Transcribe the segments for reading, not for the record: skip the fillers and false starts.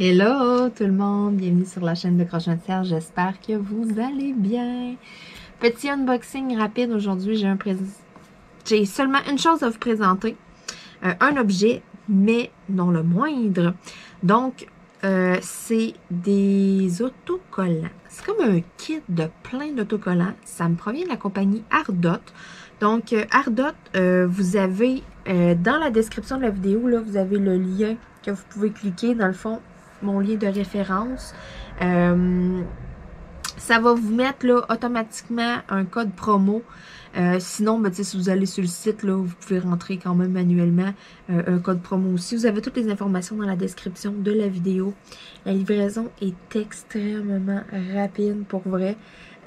Hello tout le monde, bienvenue sur la chaîne de Crochet de Serge, j'espère que vous allez bien. Petit unboxing rapide aujourd'hui, j'ai seulement une chose à vous présenter, un objet, mais non le moindre. Donc, c'est des autocollants. C'est comme un kit de plein d'autocollants, ça me provient de la compagnie Ardot. Donc, Ardot, vous avez dans la description de la vidéo, là, vous avez le lien que vous pouvez cliquer dans le fond. Mon lien de référence. Ça va vous mettre là, automatiquement un code promo. Sinon, ben, si vous allez sur le site, là, vous pouvez rentrer quand même manuellement un code promo aussi. Vous avez toutes les informations dans la description de la vidéo. La livraison est extrêmement rapide pour vrai.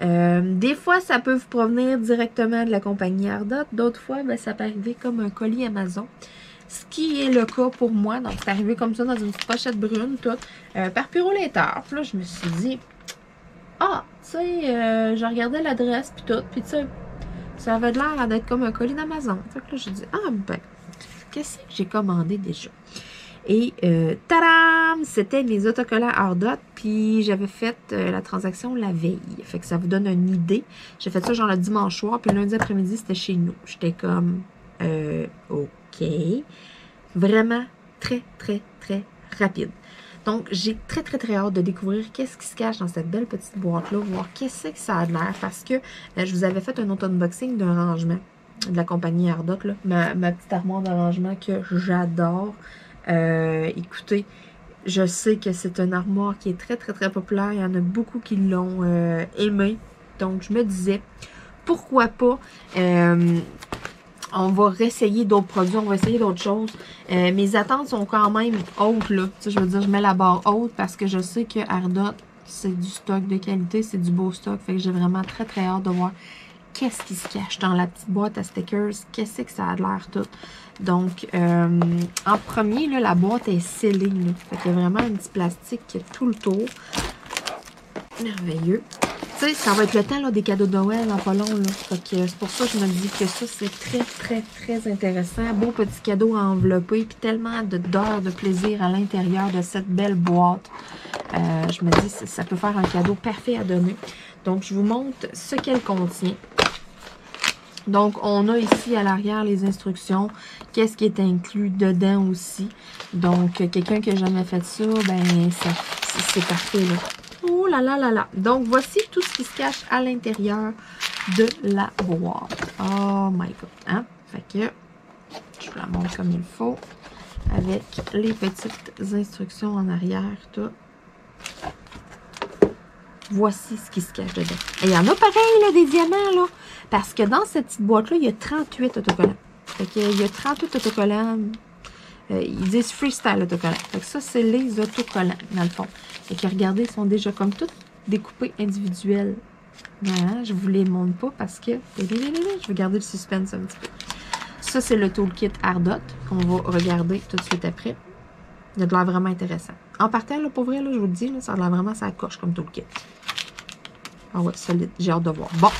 Des fois, ça peut vous provenir directement de la compagnie Ardot. D'autres fois, ben, ça peut arriver comme un colis Amazon. Ce qui est le cas pour moi. Donc, c'est arrivé comme ça dans une petite pochette brune, tout, par Purolator. Puis là, je me suis dit, ah, tu sais, je regardais l'adresse, puis tout, puis tu sais, ça avait l'air d'être comme un colis d'Amazon. Fait que là, j'ai dit, ah, ben, qu'est-ce que j'ai commandé déjà? Et, tadam! C'était mes autocollants Ardot, puis j'avais fait la transaction la veille. Fait que ça vous donne une idée. J'ai fait ça genre le dimanche soir, puis le lundi après-midi, c'était chez nous. J'étais comme, OK. Vraiment très, très, très rapide. Donc, j'ai très, très, très hâte de découvrir qu'est-ce qui se cache dans cette belle petite boîte-là, voir qu'est-ce que ça a de l'air, parce que je vous avais fait un autre unboxing d'un rangement de la compagnie Ardot, là, ma petite armoire de rangement que j'adore. Écoutez, je sais que c'est une armoire qui est très, très, très populaire. Il y en a beaucoup qui l'ont aimé. Donc, je me disais, pourquoi pas... on va réessayer d'autres produits, on va essayer d'autres choses. Mes attentes sont quand même hautes, là. Tu sais, je veux dire, je mets la barre haute parce que je sais que Ardot, c'est du stock de qualité, c'est du beau stock. Fait que j'ai vraiment très, très hâte de voir qu'est-ce qui se cache dans la petite boîte à stickers. Qu'est-ce que ça a l'air tout. Donc, en premier, là, la boîte est scellée, là. Fait qu'il y a vraiment un petit plastique qui est tout le tour. Merveilleux. Tu sais, ça va être le temps là, des cadeaux de Noël en pas long. C'est pour ça que je me dis que ça, c'est très, très, très intéressant. Beau petit cadeau à envelopper. Puis tellement d'heures de plaisir à l'intérieur de cette belle boîte. Je me dis que ça peut faire un cadeau parfait à donner. Donc, je vous montre ce qu'elle contient. Donc, on a ici à l'arrière les instructions. Qu'est-ce qui est inclus dedans aussi. Donc, quelqu'un qui n'a jamais fait ça, ben, c'est parfait, là. Oh là là là là. Donc, voici tout ce qui se cache à l'intérieur de la boîte. Oh my God. Hein? Fait que, je vous la montre comme il faut. Avec les petites instructions en arrière, tout. Voici ce qui se cache dedans. Et il y en a pareil, là, des diamants, là. Parce que dans cette petite boîte-là, il y a 38 autocollants. Fait qu'il y a 38 autocollants. Ils disent freestyle autocollants. Fait que ça, c'est les autocollants, dans le fond. Fait que regardez, ils sont déjà comme tous découpés individuels. Voilà, je vous les montre pas parce que je vais garder le suspense un petit peu. Ça, c'est le toolkit Ardot qu'on va regarder tout de suite après. Il a de l'air vraiment intéressant. En partant, là, pour vrai, là, je vous le dis, là, ça a l'air vraiment ça coche comme toolkit. Ah ouais, solide. J'ai hâte de voir. Bon.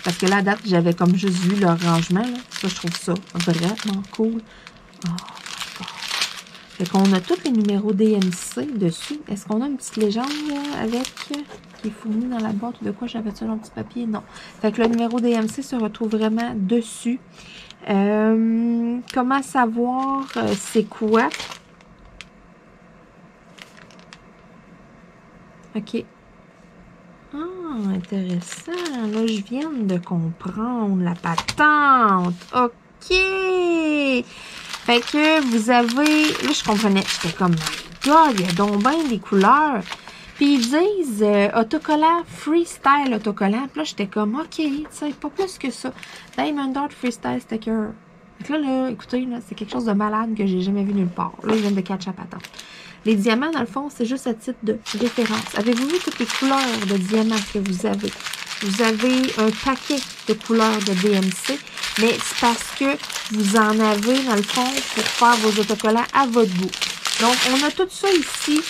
Parce que là, à date, j'avais comme juste vu le rangement. Là. Ça, je trouve ça vraiment cool. Oh. Fait qu'on a tous les numéros DMC dessus. Est-ce qu'on a une petite légende là, avec qui est fournie dans la boîte ou de quoi j'avais ça dans le petit papier? Non. Fait que le numéro DMC se retrouve vraiment dessus. Comment savoir c'est quoi? OK. Ah, intéressant. Là, je viens de comprendre la patente. OK. Fait que vous avez... Là, je comprenais. J'étais comme, my God, il y a donc bien des couleurs. Puis ils disent autocollant, freestyle autocollant. Puis là, j'étais comme, OK, tu sais, pas plus que ça. Diamond Art Freestyle Sticker. Fait que là, écoutez, là, c'est quelque chose de malade que j'ai jamais vu nulle part. Là, je viens de catch à patente. Les diamants, dans le fond, c'est juste à titre de référence. Avez-vous vu toutes les couleurs de diamants que vous avez? Vous avez un paquet de couleurs de DMC, mais c'est parce que vous en avez, dans le fond, pour faire vos autocollants à votre goût. Donc, on a tout ça ici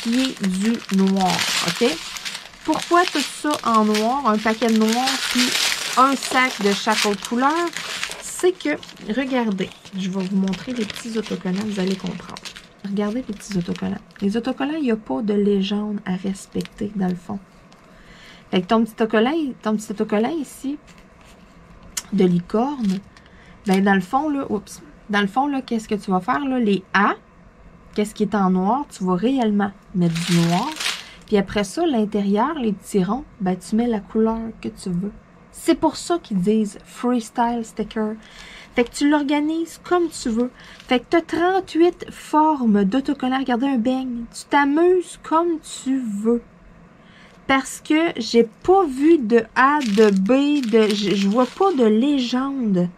qui est du noir, OK? Pourquoi tout ça en noir? Un paquet de noir, puis un sac de chaque autre couleur. C'est que, regardez, je vais vous montrer les petits autocollants, vous allez comprendre. Regardez les petits autocollants. Les autocollants, il n'y a pas de légende à respecter, dans le fond. Fait que ton petit autocollant ici, de licorne, ben dans le fond, là, qu'est-ce que tu vas faire, là? Les A, qu'est-ce qui est en noir, tu vas réellement mettre du noir. Puis après ça, l'intérieur, les petits ronds, ben tu mets la couleur que tu veux. C'est pour ça qu'ils disent Freestyle Sticker. Fait que tu l'organises comme tu veux. Fait que tu as 38 formes d'autocollants. Regardez un beigne. Tu t'amuses comme tu veux. Parce que j'ai pas vu de A, de B, je vois pas de légende.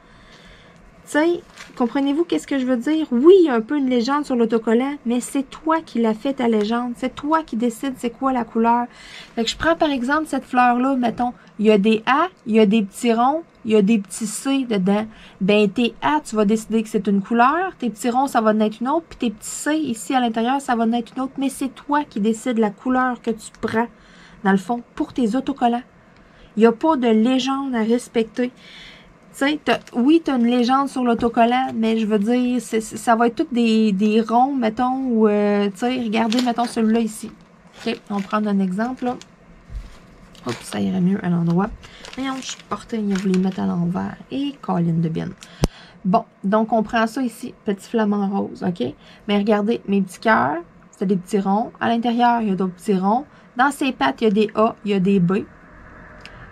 Tu sais, comprenez-vous qu'est-ce que je veux dire? Oui, il y a un peu une légende sur l'autocollant, mais c'est toi qui l'as fait ta légende. C'est toi qui décides c'est quoi la couleur. Fait que je prends par exemple cette fleur-là, mettons, il y a des A, il y a des petits ronds, il y a des petits C dedans. Ben, tes A, tu vas décider que c'est une couleur, tes petits ronds, ça va naître une autre, puis tes petits C, ici à l'intérieur, ça va naître une autre. Mais c'est toi qui décides la couleur que tu prends, dans le fond, pour tes autocollants. Il n'y a pas de légende à respecter. Tu sais, oui, tu as une légende sur l'autocollant, mais je veux dire, ça va être toutes des ronds, mettons, ou, tu sais, regardez, mettons, celui-là ici. OK, on va prendre un exemple, là. Hop, ça irait mieux à l'endroit. Voyons, je suis portée, il voulait les mettre à l'envers. Et colline de bien. Bon, donc on prend ça ici, petit flamant rose, OK? Mais regardez, mes petits cœurs, c'est des petits ronds. À l'intérieur, il y a d'autres petits ronds. Dans ses pattes, il y a des A, il y a des B.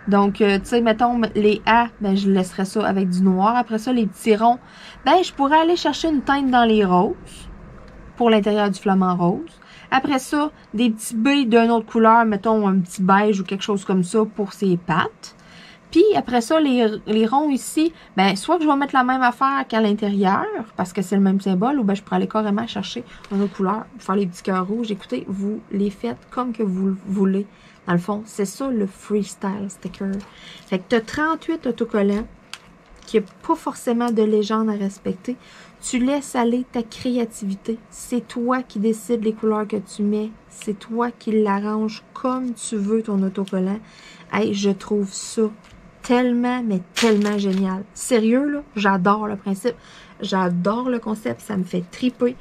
Donc, tu sais, mettons, les A, ben, je laisserais ça avec du noir. Après ça, les petits ronds, ben, je pourrais aller chercher une teinte dans les roses pour l'intérieur du flamant rose. Après ça, des petits B d'une autre couleur, mettons un petit beige ou quelque chose comme ça pour ses pattes. Puis, après ça, les ronds ici, ben, soit que je vais mettre la même affaire qu'à l'intérieur, parce que c'est le même symbole, ou ben, je pourrais aller carrément chercher une autre couleur pour faire les petits cœurs rouges. Écoutez, vous les faites comme que vous le voulez. Dans le fond, c'est ça le freestyle sticker. Fait que tu as 38 autocollants qui n'a pas forcément de légende à respecter. Tu laisses aller ta créativité. C'est toi qui décides les couleurs que tu mets. C'est toi qui l'arranges comme tu veux ton autocollant. Hey, je trouve ça tellement, mais tellement génial. Sérieux, là, j'adore le principe. J'adore le concept, ça me fait triper.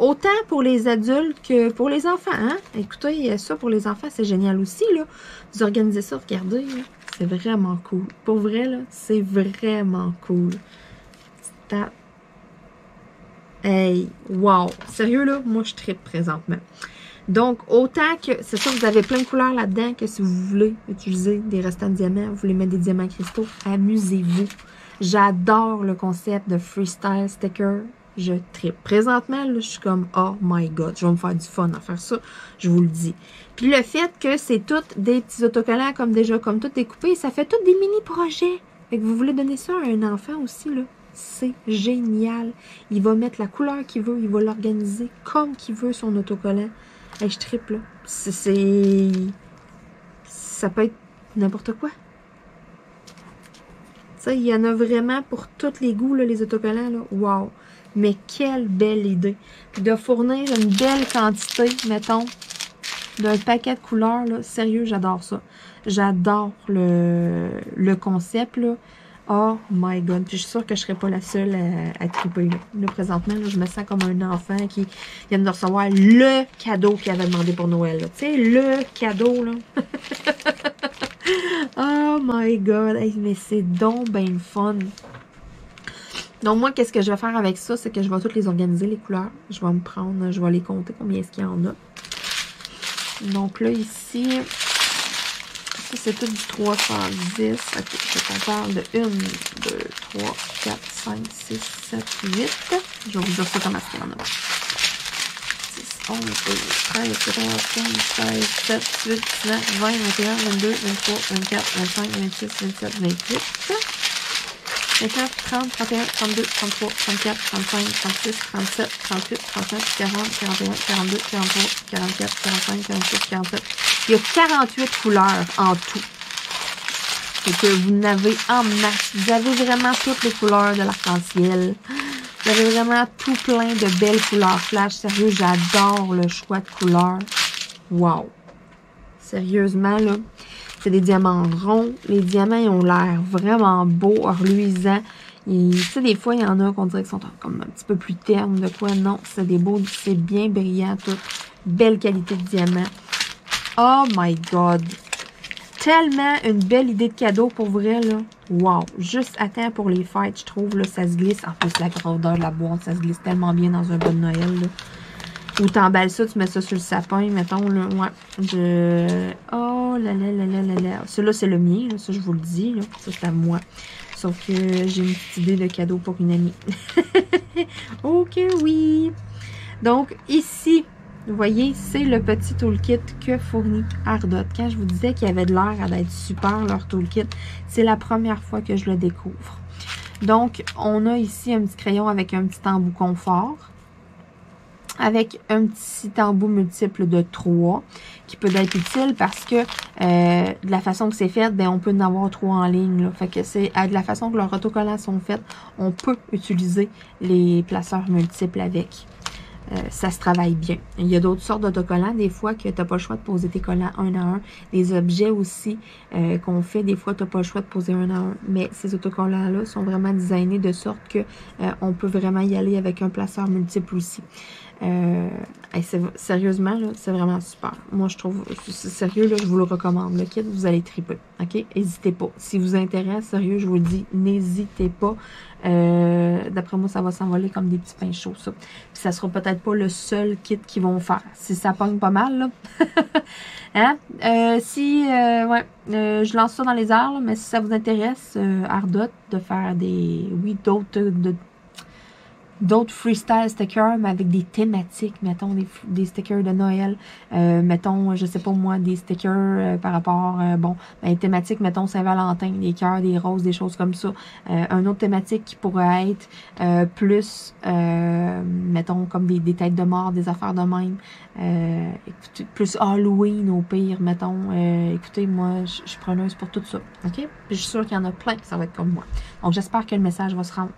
Autant pour les adultes que pour les enfants. Hein? Écoutez, ça pour les enfants, c'est génial aussi. Là. Vous organisez ça, regardez. C'est vraiment cool. Pour vrai, là, c'est vraiment cool. Hey, wow. Sérieux, là, moi, je tripe présentement. Donc, autant que, c'est ça, vous avez plein de couleurs là-dedans, que si vous voulez utiliser des restants de diamants, vous voulez mettre des diamants cristaux, amusez-vous. J'adore le concept de freestyle sticker. Je tripe. Présentement, là, je suis comme, oh my god, je vais me faire du fun à faire ça, je vous le dis. Puis le fait que c'est tous des petits autocollants comme tout découpé, ça fait tous des mini-projets. Fait que vous voulez donner ça à un enfant aussi, là. C'est génial. Il va mettre la couleur qu'il veut, il va l'organiser comme qu'il veut son autocollant. Hey, je tripe, là. Ça peut être n'importe quoi. Tu sais, il y en a vraiment pour tous les goûts, là, les autocollants, là. Wow! Mais quelle belle idée! Puis de fournir une belle quantité, mettons, d'un paquet de couleurs, là. Sérieux, j'adore ça. J'adore le concept, là. Oh my god! Puis je suis sûre que je ne serais pas la seule à triper, là. Là, présentement, là, je me sens comme un enfant qui vient de recevoir le cadeau qu'il avait demandé pour Noël, là. Tu sais, le cadeau, là. Oh my god! Hey, mais c'est donc bien le fun! Donc, moi, qu'est-ce que je vais faire avec ça? C'est que je vais toutes les organiser, les couleurs. Je vais me prendre, je vais les compter, combien est-ce qu'il y en a. Donc là, ici, ça, c'est tout du 310. Ok, je parle de 1, 2, 3, 4, 5, 6, 7, 8. Je vais vous dire ça comment est-ce qu'il y en a. 6, 11, 12, 13, 14, 15, 16, 17, 18, 19, 20, 21, 22, 23, 24, 25, 26, 27, 28. 29, 30, 31, 32, 33, 34, 35, 36, 37, 38, 39, 40, 41, 42, 43, 44, 45, 46, 47. Il y a 48 couleurs en tout. Et que vous n'avez en masse. Vous avez vraiment toutes les couleurs de l'arc-en-ciel. Vous avez vraiment tout plein de belles couleurs flash. Sérieux, j'adore le choix de couleurs. Wow! Sérieusement, là. C'est des diamants ronds. Les diamants, ils ont l'air vraiment beaux, reluisants. Et tu sais, des fois, il y en a qu'on dirait qu'ils sont comme un petit peu plus ternes, de quoi. Non, c'est des beaux, c'est bien brillant, tout. Belle qualité de diamant. Oh my God! Tellement une belle idée de cadeau pour vrai, là. Wow! Juste à temps pour les fêtes, je trouve, là, ça se glisse. En plus, la grandeur de la boîte, ça se glisse tellement bien dans un bon Noël, là. Ou t'emballes ça, tu mets ça sur le sapin, mettons, là. Ouais. Oh là là là là là là. Celui-là, c'est le mien, là. Ça, je vous le dis, là. Ça, c'est à moi. Sauf que j'ai une petite idée de cadeau pour une amie. Ok, oui! Donc, ici, vous voyez, c'est le petit toolkit que fournit Ardot. Quand je vous disais qu'il y avait de l'air à d'être super, leur toolkit, c'est la première fois que je le découvre. Donc, on a ici un petit crayon avec un petit embout confort, avec un petit embout multiple de 3, qui peut être utile parce que de la façon que c'est fait, ben, on peut en avoir 3 en ligne. Là. Fait que c'est de la façon que leurs autocollants sont faits, on peut utiliser les placeurs multiples avec. Ça se travaille bien. Il y a d'autres sortes d'autocollants, des fois, que tu n'as pas le choix de poser tes collants un à un. Les objets aussi qu'on fait, des fois, tu n'as pas le choix de poser un à un. Mais ces autocollants-là sont vraiment designés de sorte que on peut vraiment y aller avec un placeur multiple aussi. Sérieusement, c'est vraiment super. Moi, je trouve, sérieux, là, je vous le recommande. Le kit, vous allez triper. OK? N'hésitez pas. Si vous intéresse, sérieux, je vous le dis, n'hésitez pas. D'après moi, ça va s'envoler comme des petits pains chauds, ça. Puis ça sera peut-être pas le seul kit qu'ils vont faire. Si ça pogne pas mal, là. Hein? Je lance ça dans les airs, là, mais si ça vous intéresse, Ardot, de faire des, oui, d'autres freestyle stickers, mais avec des thématiques, mettons, des stickers de Noël, mettons, je sais pas moi, des stickers par rapport, ben, thématiques, mettons, Saint-Valentin, des cœurs, des roses, des choses comme ça. Un autre thématique qui pourrait être plus, mettons, comme des têtes de mort, des affaires de même. Écoutez, plus Halloween au pire, mettons. Écoutez, moi, je suis preneuse pour tout ça, OK? Puis je suis sûre qu'il y en a plein qui ça va être comme moi. Donc, j'espère que le message va se rendre.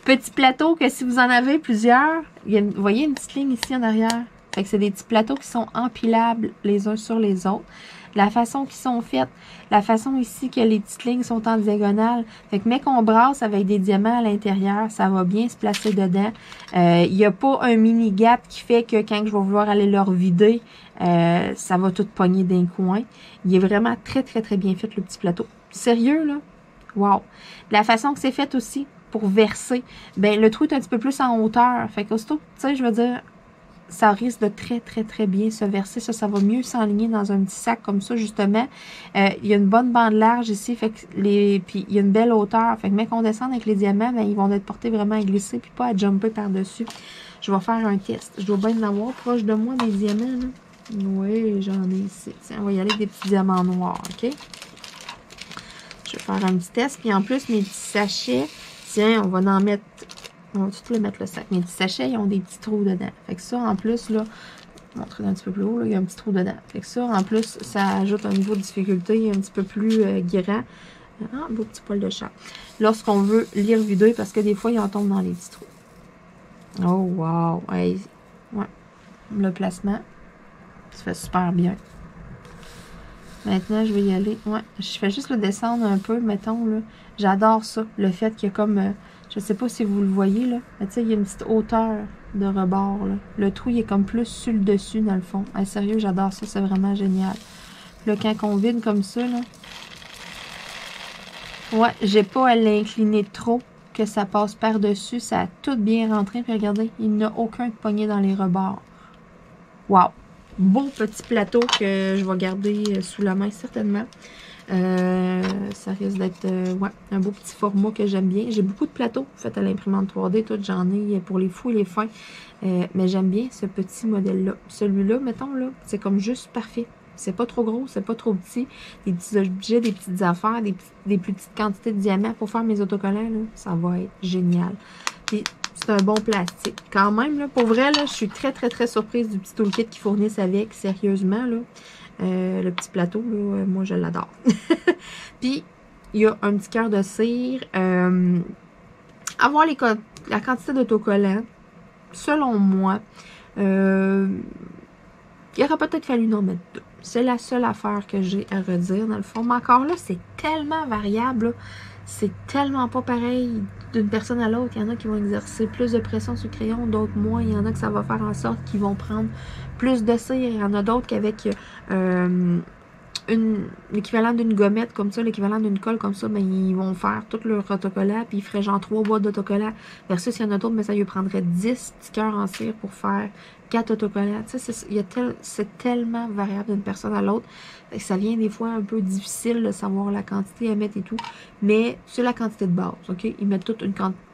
Petit plateau que si vous en avez plusieurs, vous voyez une petite ligne ici en arrière. Fait que c'est des petits plateaux qui sont empilables les uns sur les autres. La façon qu'ils sont faites, la façon ici que les petites lignes sont en diagonale. Fait que mais qu'on brasse avec des diamants à l'intérieur, ça va bien se placer dedans. Il n'y a pas un mini gap qui fait que quand je vais vouloir aller leur vider, ça va tout pogner d'un coin. Il est vraiment très très très bien fait le petit plateau. Sérieux là? Wow! La façon que c'est fait aussi, pour verser, ben le trou est un petit peu plus en hauteur. Fait qu'aussitôt, tu sais, je veux dire, ça risque de très, très, très bien se verser. Ça va mieux s'enligner dans un petit sac comme ça, justement. Il y a une bonne bande large ici, fait que puis il y a une belle hauteur. Fait que mais qu'on descende avec les diamants, ben, ils vont être portés vraiment à glisser, puis pas à jumper par-dessus. Je vais faire un test. Je dois bien en avoir proche de moi des diamants, là. Oui, j'en ai ici. Tiens, on va y aller avec des petits diamants noirs, OK? Je vais faire un petit test. Puis en plus, mes petits sachets, tiens, on va en mettre, on va tout le mettre le sac. Mes petits sachets, ils ont des petits trous dedans. Fait que ça, en plus, là, je vais montrer un petit peu plus haut, là, il y a un petit trou dedans. Fait que ça, en plus, ça ajoute un niveau de difficulté un petit peu plus grand. Ah, beau petit poil de chat. Lorsqu'on veut lire vider, parce que des fois, il en tombe dans les petits trous. Oh, wow! Hey. Ouais. Le placement, ça fait super bien. Maintenant, je vais y aller. Ouais, je fais juste le descendre un peu, mettons, là. J'adore ça. Le fait qu'il y a comme, je sais pas si vous le voyez, là. Mais tu sais, il y a une petite hauteur de rebord, là. Le trou, il est comme plus sur le dessus, dans le fond. Ah, sérieux, j'adore ça. C'est vraiment génial. Là, quand on vide comme ça, là. Ouais, j'ai pas à l'incliner trop, que ça passe par-dessus. Ça a tout bien rentré. Puis regardez, il n'y a aucun de poignet dans les rebords. Wow! Beau petit plateau que je vais garder sous la main certainement. Ça risque d'être ouais, un beau petit format que j'aime bien. J'ai beaucoup de plateaux faits à l'imprimante 3D. Tout, j'en ai pour les fous et les fins. Mais j'aime bien ce petit modèle-là. Celui-là, mettons, là, c'est comme juste parfait. C'est pas trop gros, c'est pas trop petit. Des petits objets, des petites affaires, des plus petites quantités de diamants pour faire mes autocollants, là, ça va être génial. Puis, c'est un bon plastique. Quand même, là, pour vrai, là, je suis très, très, très surprise du petit toolkit qu'ils fournissent avec, sérieusement, là. Le petit plateau, là, moi, je l'adore. Puis, il y a un petit cœur de cire. Avoir la quantité d'autocollants, selon moi, il aurait peut-être fallu en mettre deux. C'est la seule affaire que j'ai à redire, dans le fond. Mais encore là, c'est tellement variable. C'est tellement pas pareil d'une personne à l'autre. Il y en a qui vont exercer plus de pression sur le crayon, d'autres moins. Il y en a que ça va faire en sorte qu'ils vont prendre plus de cire. Il y en a d'autres qu'avec l'équivalent d'une gommette comme ça, l'équivalent d'une colle comme ça, ben, ils vont faire tout leur autocollant, puis ils feraient genre 3 boîtes d'autocollants. Versus, il y en a d'autres, mais ça lui prendrait 10 stickers en cire pour faire 4 autocollants. Tu sais, c'est tellement variable d'une personne à l'autre. Ça vient des fois un peu difficile de savoir la quantité à mettre et tout. Mais c'est la quantité de base, OK? Ils mettent toute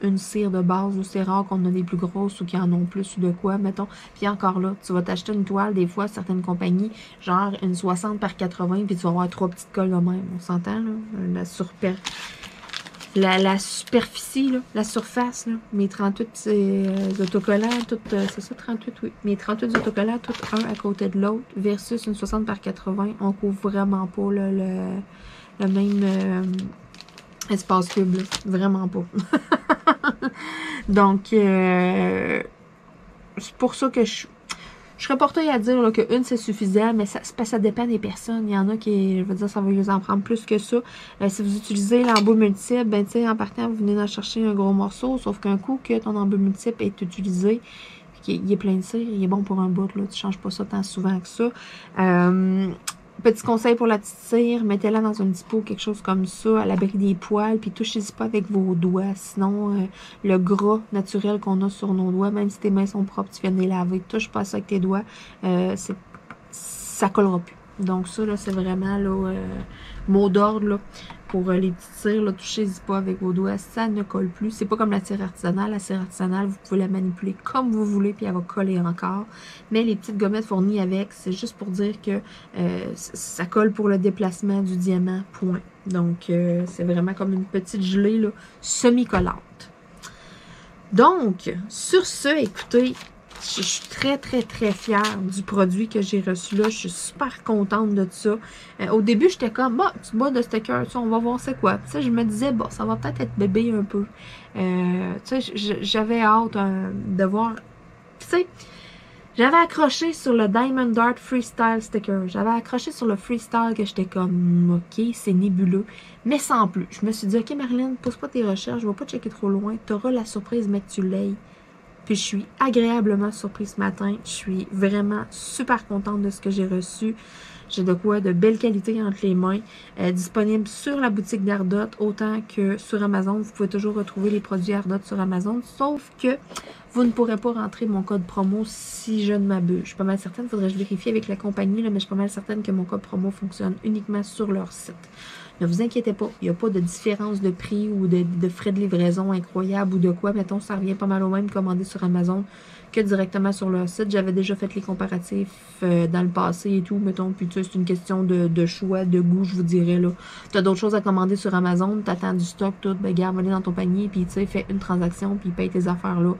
une cire de base. C'est rare qu'on a des plus grosses ou qu'ils en ont plus ou de quoi, mettons. Puis encore là, tu vas t'acheter une toile, des fois, certaines compagnies, genre une 60 par 80, puis tu vas avoir 3 petites colles de même. On s'entend, là? La superficie, là, la surface, là, mes 38 autocollants, c'est ça, 38, oui. Mes 38 autocollants, tout un à côté de l'autre, versus une 60 par 80, on couvre vraiment pas là, le même espace cube, là. Vraiment pas. Donc, c'est pour ça que je serais portée à dire là, qu'une, c'est suffisant, mais ça dépend des personnes. Il y en a qui, je veux dire, ça va les en prendre plus que ça. Si vous utilisez l'embout multiple, ben, tu sais, en partant, vous venez d'en chercher un gros morceau, sauf qu'un coup que ton embout multiple est utilisé, il est plein de cire, il est bon pour un bout, là, tu changes pas ça tant souvent que ça. Petit conseil pour la petite cire, mettez-la dans un petit pot, quelque chose comme ça, à l'abri des poils, puis touchez-y pas avec vos doigts. Sinon, le gras naturel qu'on a sur nos doigts, même si tes mains sont propres, tu viens de les laver, touche pas ça avec tes doigts, ça collera plus. Donc ça, là, c'est vraiment là, mot d'ordre là, pour les petites cires, là, touchez-y pas avec vos doigts, ça ne colle plus. C'est pas comme la cire artisanale. La cire artisanale, vous pouvez la manipuler comme vous voulez, puis elle va coller encore. Mais les petites gommettes fournies avec, c'est juste pour dire que ça colle pour le déplacement du diamant, point. Donc, c'est vraiment comme une petite gelée là, semi-collante. Donc, sur ce, écoutez, je suis très, très, très fière du produit que j'ai reçu là. Je suis super contente de ça. Au début, j'étais comme, bah, tu bois de sticker, on va voir c'est quoi. Tu sais, je me disais, bon, ça va peut-être être bébé un peu. Tu sais, j'avais hâte de voir. Tu sais, j'avais accroché sur le Diamond Dart Freestyle sticker. J'avais accroché sur le Freestyle que j'étais comme, ok, c'est nébuleux. Mais sans plus. Je me suis dit, ok, Marilyn, pousse pas tes recherches, je vais pas checker trop loin. Tu auras la surprise, mais que tu l'aies. Puis je suis agréablement surprise ce matin. Je suis vraiment super contente de ce que j'ai reçu. J'ai de quoi de belle qualité entre les mains. Disponible sur la boutique d'Ardot, autant que sur Amazon. Vous pouvez toujours retrouver les produits Ardot sur Amazon. Sauf que vous ne pourrez pas rentrer mon code promo si je ne m'abuse. Je suis pas mal certaine, faudrait que je vérifie avec la compagnie, là, mais je suis pas mal certaine que mon code promo fonctionne uniquement sur leur site. Ne vous inquiétez pas, il n'y a pas de différence de prix ou de frais de livraison incroyable ou de quoi. Mettons, ça revient pas mal au même commander sur Amazon que directement sur leur site. J'avais déjà fait les comparatifs dans le passé et tout, mettons. Puis tu sais, c'est une question de choix, de goût, je vous dirais, là. Tu as d'autres choses à commander sur Amazon, tu attends du stock, tout, ben garde, va dans ton panier, puis tu sais, fais une transaction, puis paye tes affaires là.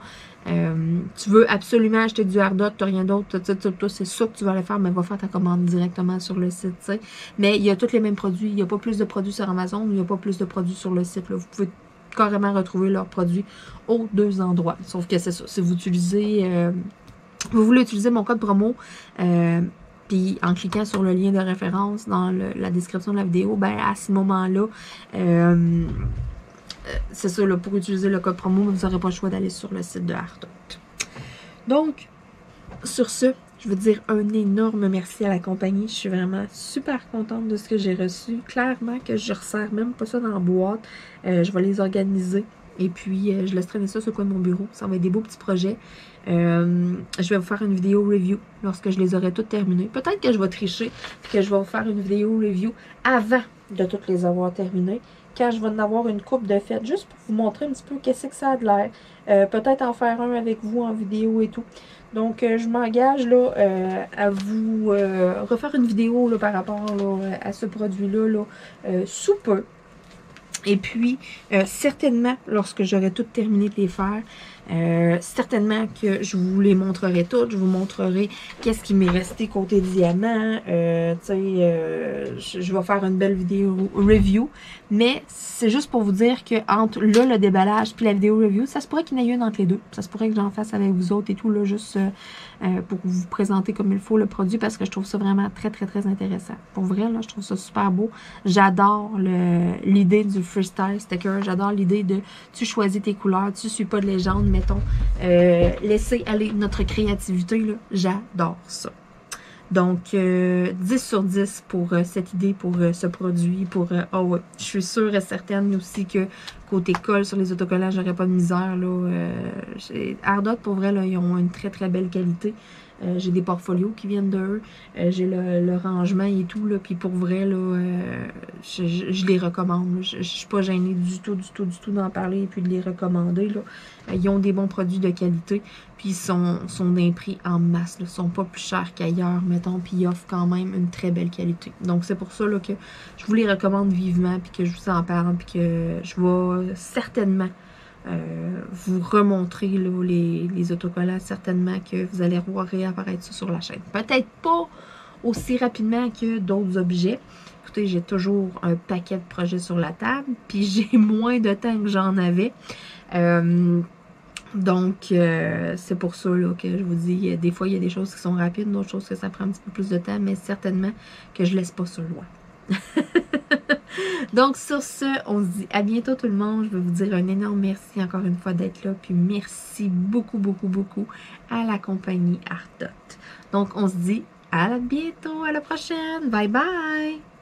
Tu veux absolument acheter du Ardot, tu n'as rien d'autre, toi, c'est ça que tu vas aller faire, mais va faire ta commande directement sur le site, tu sais. Mais il y a tous les mêmes produits, il n'y a pas plus de produits sur Amazon, il n'y a pas plus de produits sur le site, là. Vous pouvez carrément retrouver leurs produits aux deux endroits. Sauf que c'est ça, si vous utilisez, vous voulez utiliser mon code promo, puis en cliquant sur le lien de référence dans la description de la vidéo, ben à ce moment-là, c'est ça, là, pour utiliser le code promo, vous n'aurez pas le choix d'aller sur le site de Ardot. Donc, sur ce, je veux dire un énorme merci à la compagnie. Je suis vraiment super contente de ce que j'ai reçu. Clairement que je ne resserre même pas ça dans la boîte. Je vais les organiser. Et puis, je laisse traîner ça sur le coin de mon bureau. Ça va être des beaux petits projets. Je vais vous faire une vidéo review lorsque je les aurai toutes terminées. Peut-être que je vais tricher et que je vais vous faire une vidéo review avant de toutes les avoir terminées. Quand je vais en avoir une coupe de fête, juste pour vous montrer un petit peu qu'est-ce que ça a de l'air. Peut-être en faire un avec vous en vidéo et tout. Donc, je m'engage là à vous refaire une vidéo là, par rapport là, à ce produit-là là, sous peu. Et puis, certainement, lorsque j'aurai tout terminé de les faire, Certainement que je vous les montrerai toutes. Je vous montrerai qu'est-ce qui m'est resté côté diamant. Je vais faire une belle vidéo review. Mais c'est juste pour vous dire que entre là, le déballage puis la vidéo review, ça se pourrait qu'il y en ait une entre les deux. Ça se pourrait que j'en fasse avec vous autres et tout, là, juste pour vous présenter comme il faut le produit parce que je trouve ça vraiment très, très, très intéressant. Pour vrai, là, je trouve ça super beau. J'adore l'idée du freestyle sticker. J'adore l'idée de tu choisis tes couleurs, tu suis pas de légende, mettons. Laisser aller notre créativité, là. J'adore ça. Donc, 10 sur 10 pour cette idée, pour ce produit, pour... oh ouais, je suis sûre et certaine aussi que côté colle sur les autocollants, j'aurais pas de misère, là. Ardot, pour vrai, là, ils ont une très, très belle qualité. J'ai des portfolios qui viennent d'eux. J'ai le rangement et tout, là. Puis pour vrai, là, je les recommande. Je suis pas gênée du tout d'en parler et puis de les recommander, là. Ils ont des bons produits de qualité. Puis ils sont d'un prix en masse, là. Ils sont pas plus chers qu'ailleurs, mettons. Puis ils offrent quand même une très belle qualité. Donc c'est pour ça, là, que je vous les recommande vivement. Puis que je vous en parle. Puis que je vais certainement... vous remontrer là, les autocollants, certainement que vous allez voir réapparaître ça sur la chaîne. Peut-être pas aussi rapidement que d'autres objets. Écoutez, j'ai toujours un paquet de projets sur la table, puis j'ai moins de temps que j'en avais. Donc, c'est pour ça là, que je vous dis, des fois, il y a des choses qui sont rapides, d'autres choses que ça prend un petit peu plus de temps, mais certainement que je laisse pas ça loin. Donc, sur ce, on se dit à bientôt tout le monde. Je veux vous dire un énorme merci encore une fois d'être là. Puis merci beaucoup, beaucoup, beaucoup à la compagnie Ardot. Donc, on se dit à bientôt, à la prochaine. Bye bye!